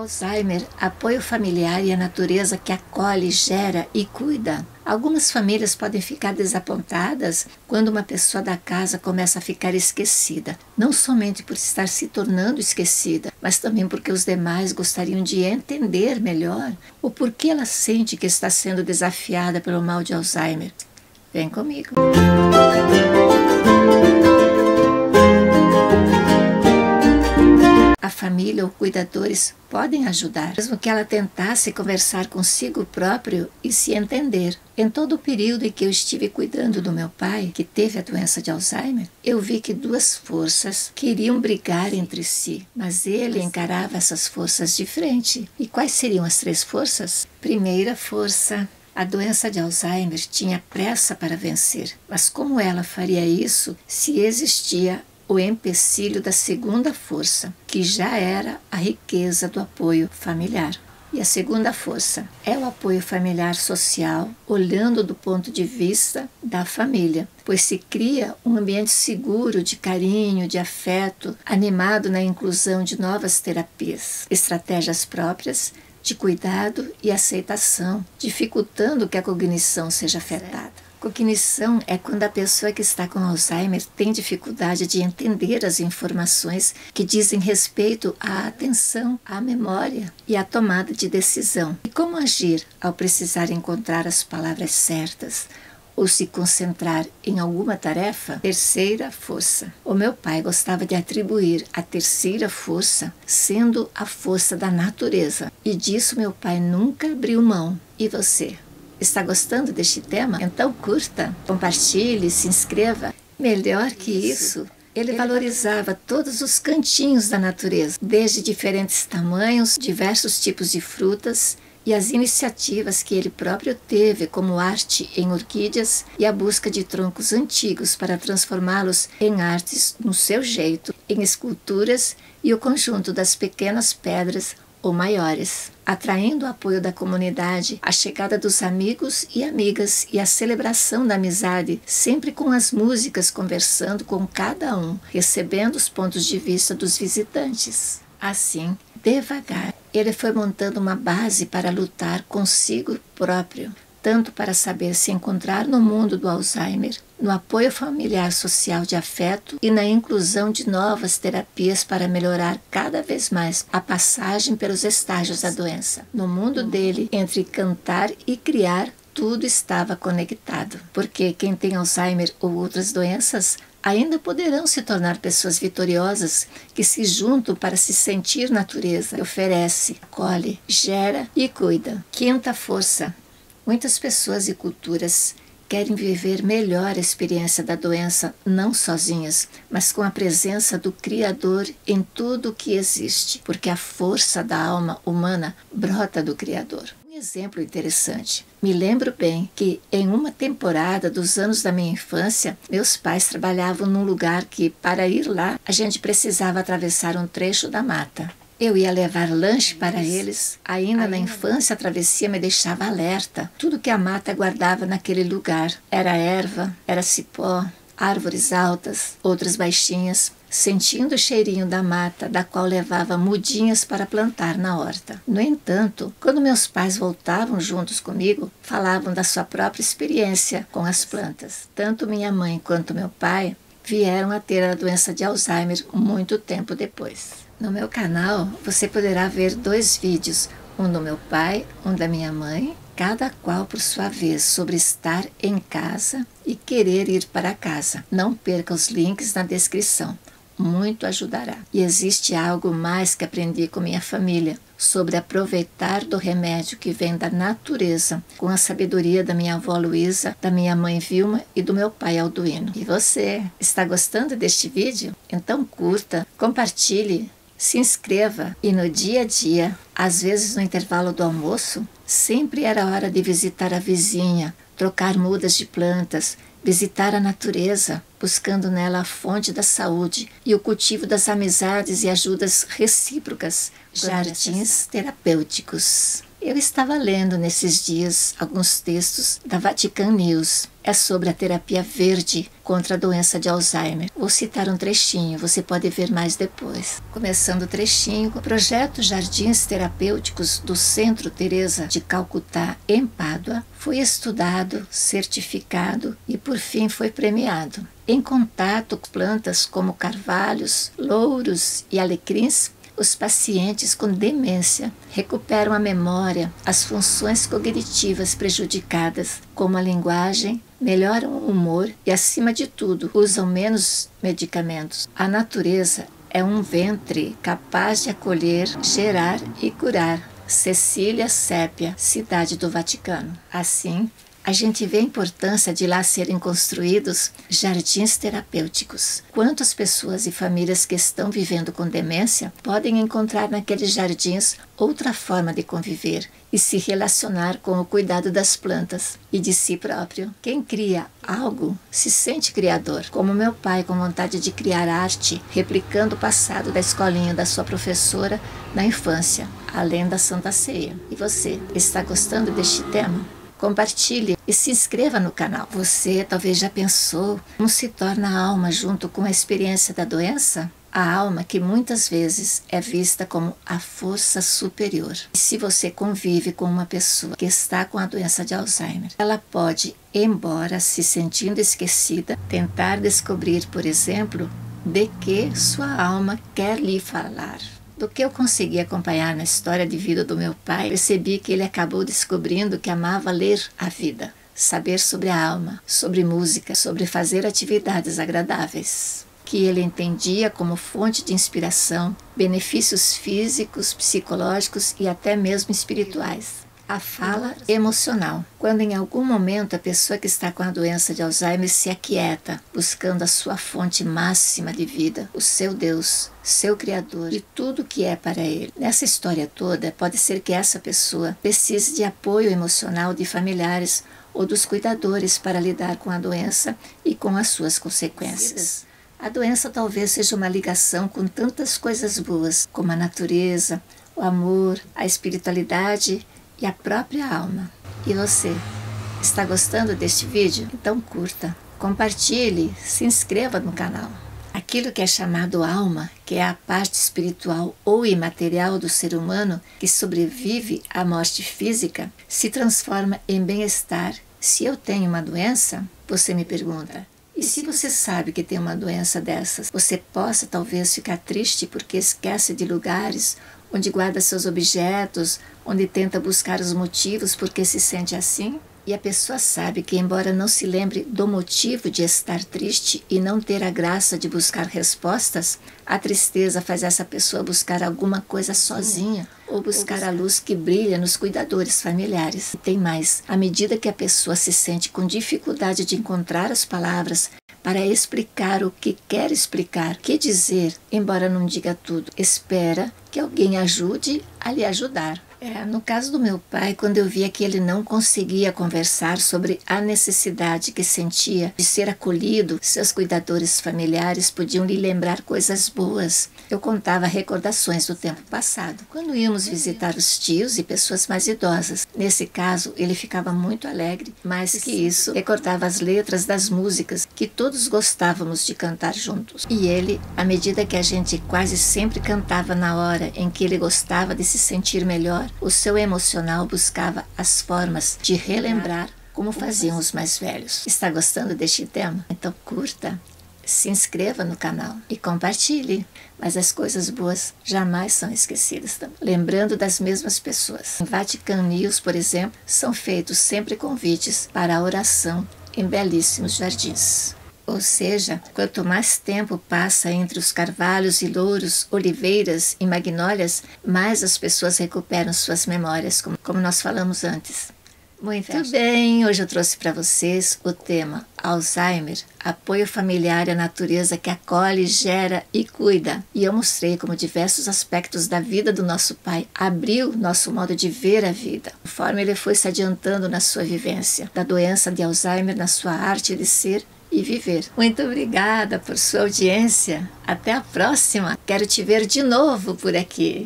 Alzheimer, apoio familiar e a natureza que acolhe, gera e cuida. Algumas famílias podem ficar desapontadas quando uma pessoa da casa começa a ficar esquecida, não somente por estar se tornando esquecida, mas também porque os demais gostariam de entender melhor o porquê ela sente que está sendo desafiada pelo mal de Alzheimer. Vem comigo! A família ou cuidadores podem ajudar, mesmo que ela tentasse conversar consigo próprio e se entender. Em todo o período em que eu estive cuidando do meu pai, que teve a doença de Alzheimer, eu vi que duas forças queriam brigar entre si, mas ele encarava essas forças de frente. E quais seriam as três forças? Primeira força: a doença de Alzheimer tinha pressa para vencer, mas como ela faria isso se existia o empecilho da segunda força, que já era a riqueza do apoio familiar? E a segunda força é o apoio familiar social, olhando do ponto de vista da família, pois se cria um ambiente seguro de carinho, de afeto, animado na inclusão de novas terapias, estratégias próprias de cuidado e aceitação, dificultando que a cognição seja afetada. Cognição é quando a pessoa que está com Alzheimer tem dificuldade de entender as informações que dizem respeito à atenção, à memória e à tomada de decisão. E como agir ao precisar encontrar as palavras certas ou se concentrar em alguma tarefa? Terceira força. O meu pai gostava de atribuir a terceira força sendo a força da natureza. E disso meu pai nunca abriu mão. E você? Está gostando deste tema? Então curta, compartilhe, se inscreva. Melhor que isso, ele valorizava todos os cantinhos da natureza, desde diferentes tamanhos, diversos tipos de frutas e as iniciativas que ele próprio teve, como arte em orquídeas e a busca de troncos antigos para transformá-los em artes no seu jeito, em esculturas e o conjunto das pequenas pedras ou maiores, atraindo o apoio da comunidade, a chegada dos amigos e amigas e a celebração da amizade, sempre com as músicas conversando com cada um, recebendo os pontos de vista dos visitantes. Assim, devagar, ele foi montando uma base para lutar consigo próprio, tanto para saber se encontrar no mundo do Alzheimer, no apoio familiar social de afeto e na inclusão de novas terapias para melhorar cada vez mais a passagem pelos estágios da doença. No mundo dele, entre cantar e criar, tudo estava conectado, porque quem tem Alzheimer ou outras doenças ainda poderão se tornar pessoas vitoriosas que se juntam para se sentir natureza, oferece, acolhe, gera e cuida. Quinta força. Muitas pessoas e culturas querem viver melhor a experiência da doença, não sozinhas, mas com a presença do Criador em tudo o que existe, porque a força da alma humana brota do Criador. Um exemplo interessante. Me lembro bem que em uma temporada dos anos da minha infância, meus pais trabalhavam num lugar que, para ir lá, a gente precisava atravessar um trecho da mata. Eu ia levar lanche para eles. Ainda na infância, a travessia me deixava alerta. Tudo que a mata guardava naquele lugar era erva, era cipó, árvores altas, outras baixinhas, sentindo o cheirinho da mata, da qual levava mudinhas para plantar na horta. No entanto, quando meus pais voltavam juntos comigo, falavam da sua própria experiência com as plantas. Tanto minha mãe quanto meu pai vieram a ter a doença de Alzheimer muito tempo depois. No meu canal, você poderá ver 2 vídeos, um do meu pai, um da minha mãe, cada qual por sua vez sobre estar em casa e querer ir para casa. Não perca os links na descrição, muito ajudará. E existe algo mais que aprendi com minha família, sobre aproveitar do remédio que vem da natureza, com a sabedoria da minha avó Luísa, da minha mãe Vilma e do meu pai Alduino. E você, está gostando deste vídeo? Então curta, compartilhe, se inscreva e no dia a dia, às vezes no intervalo do almoço, sempre era hora de visitar a vizinha, trocar mudas de plantas, visitar a natureza, buscando nela a fonte da saúde e o cultivo das amizades e ajudas recíprocas, jardins terapêuticos. Eu estava lendo nesses dias alguns textos da Vatican News. É sobre a terapia verde contra a doença de Alzheimer. Vou citar um trechinho, você pode ver mais depois. Começando o trechinho, o projeto Jardins Terapêuticos do Centro Teresa de Calcutá, em Pádua, foi estudado, certificado e, por fim, foi premiado. Em contato com plantas como carvalhos, louros e alecrins, os pacientes com demência recuperam a memória, as funções cognitivas prejudicadas, como a linguagem, melhoram o humor e, acima de tudo, usam menos medicamentos. A natureza é um ventre capaz de acolher, gerar e curar. Cecília Sépia, Cidade do Vaticano. Assim, a gente vê a importância de lá serem construídos jardins terapêuticos. Quantas pessoas e famílias que estão vivendo com demência podem encontrar naqueles jardins outra forma de conviver e se relacionar com o cuidado das plantas e de si próprio. Quem cria algo se sente criador, como meu pai com vontade de criar arte, replicando o passado da escolinha da sua professora na infância, além da Santa Ceia. E você, está gostando deste tema? Compartilhe e se inscreva no canal. Você talvez já pensou como se torna a alma junto com a experiência da doença? A alma que muitas vezes é vista como a força superior. E se você convive com uma pessoa que está com a doença de Alzheimer, ela pode, embora se sentindo esquecida, tentar descobrir, por exemplo, de que sua alma quer lhe falar. Do que eu consegui acompanhar na história de vida do meu pai, percebi que ele acabou descobrindo que amava ler a vida, saber sobre a alma, sobre música, sobre fazer atividades agradáveis, que ele entendia como fonte de inspiração, benefícios físicos, psicológicos e até mesmo espirituais. A fala emocional. Quando em algum momento a pessoa que está com a doença de Alzheimer se aquieta, buscando a sua fonte máxima de vida, o seu Deus, seu Criador e tudo que é para ele. Nessa história toda, pode ser que essa pessoa precise de apoio emocional de familiares ou dos cuidadores para lidar com a doença e com as suas consequências. A doença talvez seja uma ligação com tantas coisas boas, como a natureza, o amor, a espiritualidade e a própria alma. E você, está gostando deste vídeo? Então curta, compartilhe, se inscreva no canal. Aquilo que é chamado alma, que é a parte espiritual ou imaterial do ser humano que sobrevive à morte física, se transforma em bem-estar. Se eu tenho uma doença, você me pergunta, e se você sabe que tem uma doença dessas, você possa talvez ficar triste porque esquece de lugares onde guarda seus objetos, onde tenta buscar os motivos porque se sente assim? E a pessoa sabe que, embora não se lembre do motivo de estar triste e não ter a graça de buscar respostas, a tristeza faz essa pessoa buscar alguma coisa sozinha ou buscar a luz que brilha nos cuidadores familiares. E tem mais, à medida que a pessoa se sente com dificuldade de encontrar as palavras para explicar o que quer explicar, que dizer, embora não diga tudo, espera que alguém ajude a lhe ajudar. No caso do meu pai, quando eu via que ele não conseguia conversar sobre a necessidade que sentia de ser acolhido, seus cuidadores familiares podiam lhe lembrar coisas boas. Eu contava recordações do tempo passado, quando íamos visitar os tios e pessoas mais idosas. Nesse caso, ele ficava muito alegre, mais que isso, recordava as letras das músicas que todos gostávamos de cantar juntos. E ele, à medida que a gente quase sempre cantava na hora em que ele gostava de se sentir melhor, o seu emocional buscava as formas de relembrar como faziam os mais velhos. Está gostando deste tema? Então curta, se inscreva no canal e compartilhe. Mas as coisas boas jamais são esquecidas também. Lembrando das mesmas pessoas. Em Vatican News, por exemplo, são feitos sempre convites para a oração em belíssimos jardins. Ou seja, quanto mais tempo passa entre os carvalhos e louros, oliveiras e magnólias, mais as pessoas recuperam suas memórias, como nós falamos antes. Muito bem, hoje eu trouxe para vocês o tema Alzheimer, apoio familiar à natureza que acolhe, gera e cuida. E eu mostrei como diversos aspectos da vida do nosso pai abriu nosso modo de ver a vida, conforme ele foi se adiantando na sua vivência, da doença de Alzheimer na sua arte de ser e viver. Muito obrigada por sua audiência. Até a próxima. Quero te ver de novo por aqui.